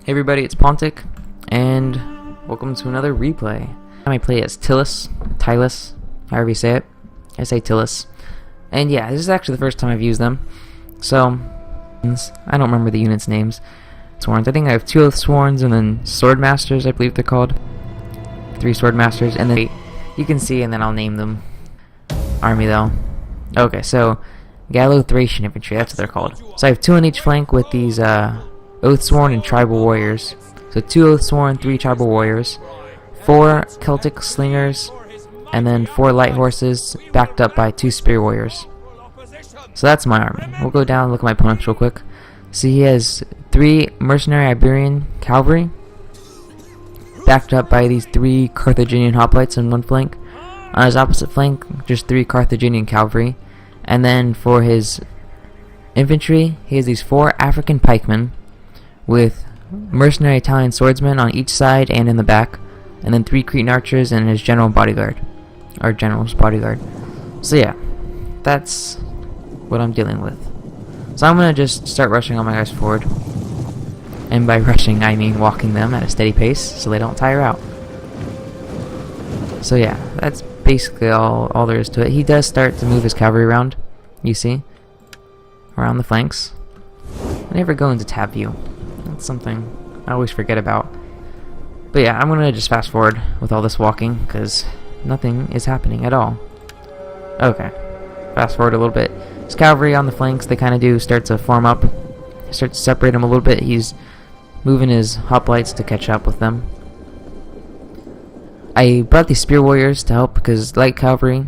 Hey everybody, it's Pontic, and welcome to another replay. I play as Tylis, however you say it. I say Tylis. And yeah, this is actually the first time I've used them. So, I don't remember the units' names. Sworns. I think I have 2 Sworns and then Sword Masters, I believe they're called. 3 Sword Masters, and then you can see, and then I'll name them. Army though. Okay, so Thracian Infantry, that's what they're called. So I have 2 on each flank with these Oathsworn and Tribal Warriors. So 2 Oathsworn, 3 Tribal Warriors, 4 Celtic Slingers, and then 4 Light Horses, backed up by 2 Spear Warriors. So that's my army. We'll go down and look at my opponents real quick. See, he has 3 Mercenary Iberian Cavalry, backed up by these 3 Carthaginian Hoplites on one flank. On his opposite flank, just 3 Carthaginian Cavalry. And then for his infantry, he has these 4 African Pikemen, with mercenary Italian swordsmen on each side and in the back, and then 3 Cretan archers and his general's bodyguard. So yeah, that's what I'm dealing with. So I'm gonna just start rushing all my guys forward, and by rushing I mean walking them at a steady pace so they don't tire out. So yeah, that's basically all there is to it. He does start to move his cavalry around, you see, around the flanks. I never go into tab view. That's something I always forget about. But yeah, I'm gonna just fast forward with all this walking because nothing is happening at all. Okay, fast forward a little bit. His cavalry on the flanks, they kind of do start to form up, start to separate him a little bit. He's moving his hoplites to catch up with them. I brought these Spear Warriors to help because light cavalry,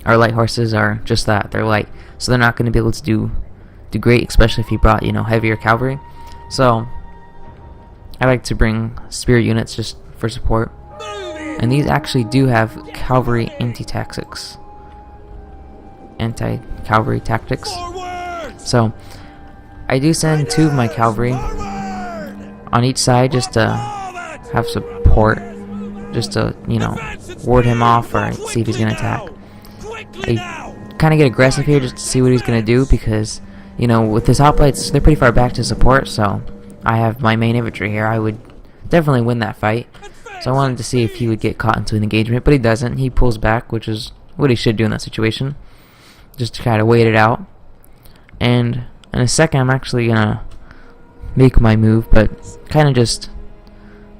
or light horses, are just that. They're light, so they're not going to be able to do great, especially if you brought, heavier cavalry. So I like to bring spear units just for support. And these actually do have cavalry anti-tactics. Anti-cavalry tactics. So I do send 2 of my cavalry on each side just to have support. Just to, ward him off or see if he's going to attack. I kind of get aggressive here just to see what he's going to do because, with his hoplites, they're pretty far back to support, so I have my main infantry here. I would definitely win that fight. So I wanted to see if he would get caught into an engagement, but he doesn't. He pulls back, which is what he should do in that situation. Just to kind of wait it out. And in a second, I'm actually going to make my move, but kind of just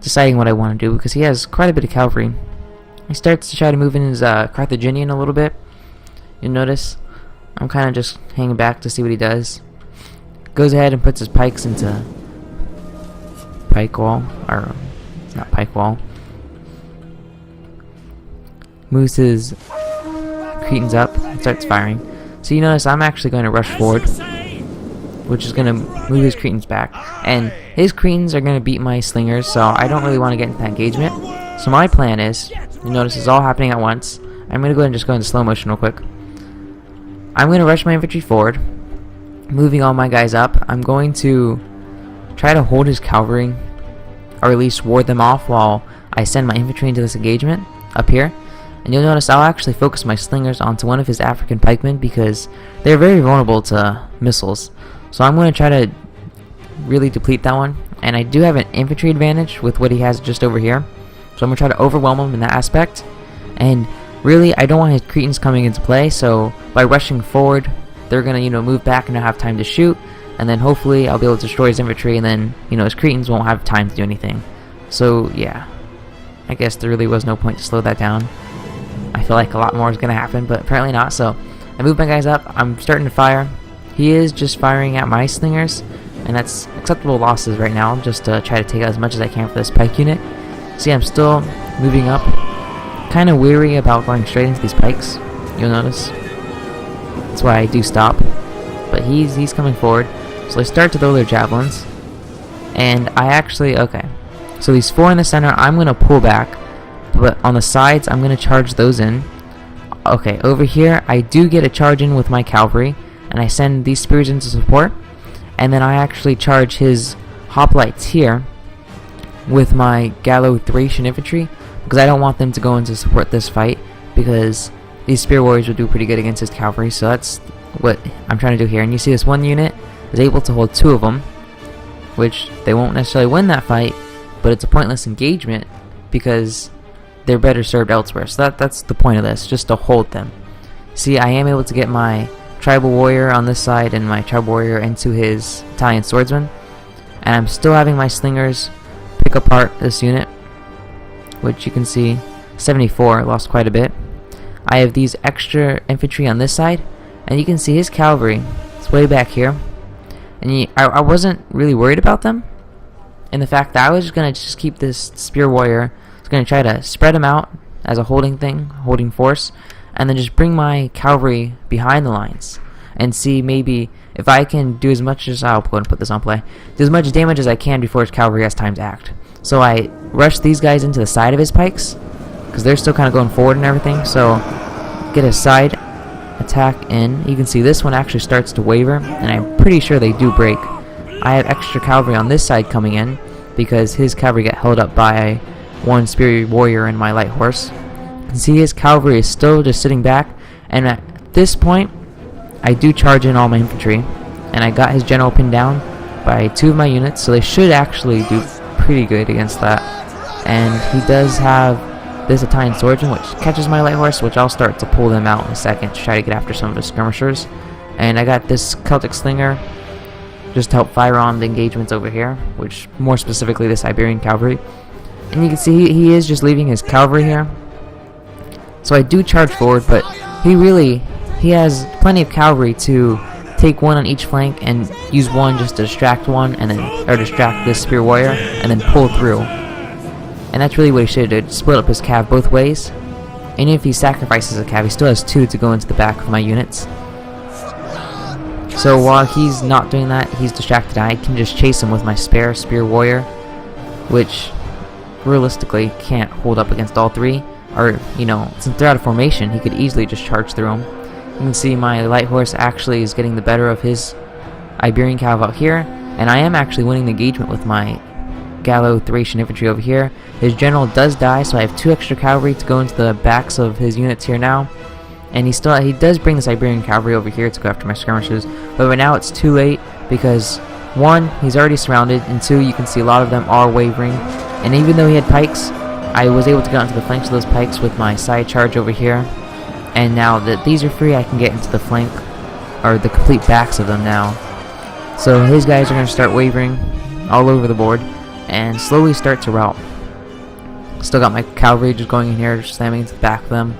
deciding what I want to do because he has quite a bit of cavalry. He starts to try to move in his Carthaginian a little bit. You'll notice I'm kind of just hanging back to see what he does. Goes ahead and puts his pikes into pike wall, or not pike wall. Moves his Cretans up and starts firing. So you notice I'm actually going to rush forward, which is going to move his Cretans back. And his Cretans are going to beat my Slingers, so I don't really want to get into that engagement. So my plan is, you notice it's all happening at once. I'm going to go ahead and just go into slow motion real quick. I'm going to rush my infantry forward, moving all my guys up. I'm going to try to hold his cavalry, or at least ward them off while I send my infantry into this engagement up here. And you'll notice I'll actually focus my Slingers onto one of his African pikemen because they're very vulnerable to missiles. So I'm going to try to really deplete that one. And I do have an infantry advantage with what he has just over here. So I'm going to try to overwhelm him in that aspect. And really, I don't want his Cretans coming into play. So by rushing forward, they're going to, move back and not have time to shoot. And then hopefully I'll be able to destroy his infantry. And then, his Cretans won't have time to do anything. So yeah, I guess there really was no point to slow that down. I feel like a lot more is going to happen, but apparently not. So I move my guys up. I'm starting to fire. He is just firing at my Slingers, and that's acceptable losses right now, just to try to take out as much as I can for this pike unit. See, I'm still moving up. Kind of weary about going straight into these pikes, you'll notice. That's why I do stop. But he's coming forward. So I start to throw their javelins. And I actually, okay. So these 4 in the center, I'm going to pull back. But on the sides, I'm going to charge those in. Okay, over here, I do get a charge in with my cavalry. And I send these spears into support. And then I actually charge his hoplites here with my Thracian infantry. Because I don't want them to go in to support this fight. Because these Spear Warriors will do pretty good against his cavalry. So that's what I'm trying to do here. And you see this one unit is able to hold 2 of them. which they won't necessarily win that fight, but it's a pointless engagement because they're better served elsewhere. So that's the point of this, just to hold them. See, I am able to get my tribal warrior on this side and my tribal warrior into his Italian swordsman, and I'm still having my slingers pick apart this unit, which you can see 74 lost quite a bit. I have these extra infantry on this side, and you can see his cavalry. It's way back here, and I wasn't really worried about them, in the fact that I was just gonna keep this spear warrior. I was gonna try to spread him out as a holding force, and then just bring my cavalry behind the lines and see maybe if I can do as much as I'll go and put this on play, do as much damage as I can before his cavalry has time to act. So I rushed these guys into the side of his pikes because they're still kind of going forward and everything. So get a side attack in. You can see this one actually starts to waver, and I'm pretty sure they do break. I have extra cavalry on this side coming in because his cavalry got held up by one spear warrior and my light horse. You can see his cavalry is still just sitting back, and at this point I do charge in all my infantry, and I got his general pinned down by 2 of my units, so they should actually do pretty good against that. And he does have this Italian swordsman, which catches my light horse, which I'll start to pull them out in a second to try to get after some of his skirmishers. And I got this Celtic slinger just to help fire on the engagements over here, which more specifically this Iberian cavalry. And you can see he is just leaving his cavalry here. So I do charge forward, but he has plenty of cavalry to take one on each flank and use one just to distract one, and then distract this spear warrior, and then pull through. And that's really what he should have did, split up his cav both ways. And if he sacrifices a cav, he still has 2 to go into the back of my units. So while he's not doing that, he's distracted, I can just chase him with my spare spear warrior, which realistically can't hold up against all 3. Or, since they're out of formation, he could easily just charge through them. You can see my light horse actually is getting the better of his Iberian cav out here, and I am actually winning the engagement with my Gallo-Thracian infantry over here. His general does die, so I have 2 extra cavalry to go into the backs of his units here now. And he does bring this Iberian cavalry over here to go after my skirmishers, but right now it's too late because 1, he's already surrounded, and 2, you can see a lot of them are wavering. And even though he had pikes, I was able to get onto the flanks of those pikes with my side charge over here. And now that these are free, I can get into the flank, or the complete backs of them now. So his guys are going to start wavering all over the board and slowly start to rout. Still got my cavalry just going in here, just slamming into the back of them.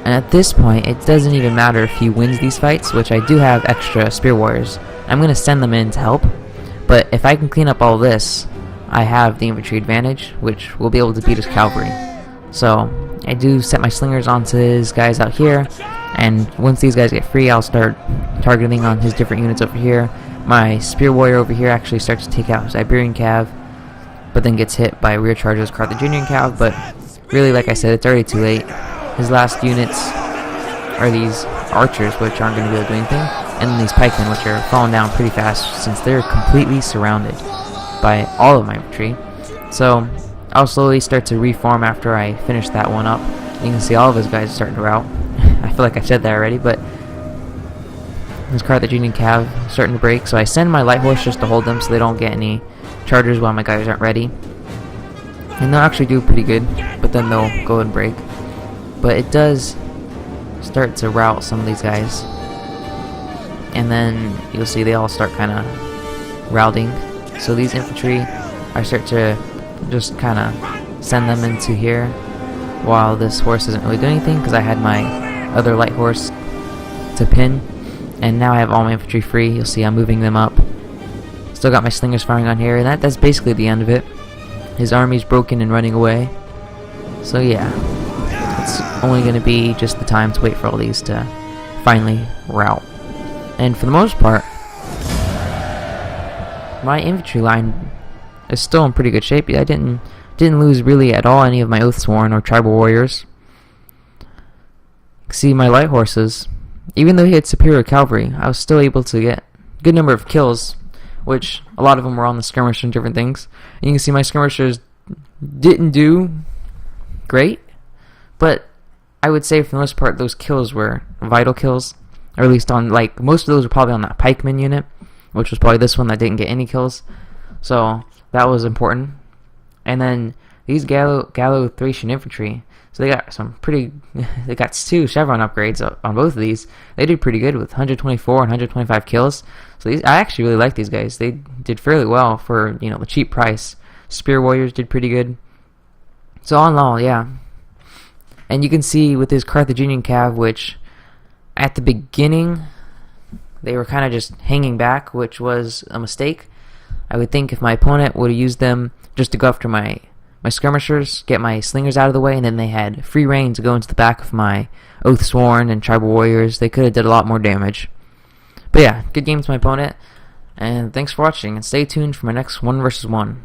And at this point, it doesn't even matter if he wins these fights, which I do have extra spear warriors. I'm going to send them in to help. But if I can clean up all this, I have the infantry advantage, which will be able to beat his cavalry. So I do set my slingers onto his guys out here, and once these guys get free, I'll start targeting on his different units over here. My spear warrior over here actually starts to take out his Iberian cav, but then gets hit by rear charges Carthaginian cav. But really, like I said, it's already too late. His last units are these archers, which aren't going to be able to do anything, and then these pikemen, which are falling down pretty fast since they're completely surrounded by all of my infantry. So I'll slowly start to reform after I finish that one up. You can see all of his guys starting to rout. I feel like I said that already, but his Carthaginian cav starting to break, so I send my light horse just to hold them so they don't get any chargers while my guys aren't ready. And they'll actually do pretty good, but then they'll go and break. But it does start to rout some of these guys. And then you'll see they all start kind of routing. So these infantry, I start to just kind of send them into here while this horse isn't really doing anything because I had my other light horse to pin. And now I have all my infantry free. You'll see I'm moving them up. Still got my slingers firing on here, and that's basically the end of it. His army's broken and running away. So yeah, it's only going to be just the time to wait for all these to finally rout. And for the most part, my infantry line is still in pretty good shape. I didn't lose really at all any of my Oathsworn or tribal warriors. See, my light horses, even though he had superior cavalry, I was still able to get a good number of kills, which a lot of them were on the skirmish and different things. And you can see my skirmishers didn't do great, but I would say for the most part those kills were vital kills, or at least on, like, most of those were probably on that pikeman unit. which was probably this one that didn't get any kills. So that was important. And then these Gallo Thracian infantry, so they got some pretty, they got 2 chevron upgrades on both of these. They did pretty good with 124 and 125 kills. So these, I actually really like these guys. They did fairly well for, you know, the cheap price. Spear warriors did pretty good. So all in all, yeah. And you can see with his Carthaginian cav, which at the beginning they were kind of just hanging back, which was a mistake. I would think if my opponent would have used them just to go after my skirmishers, get my slingers out of the way, and then they had free reign to go into the back of my Oathsworn and Tribal Warriors, they could have did a lot more damage. But yeah, good game to my opponent, and thanks for watching, and stay tuned for my next 1 vs. 1.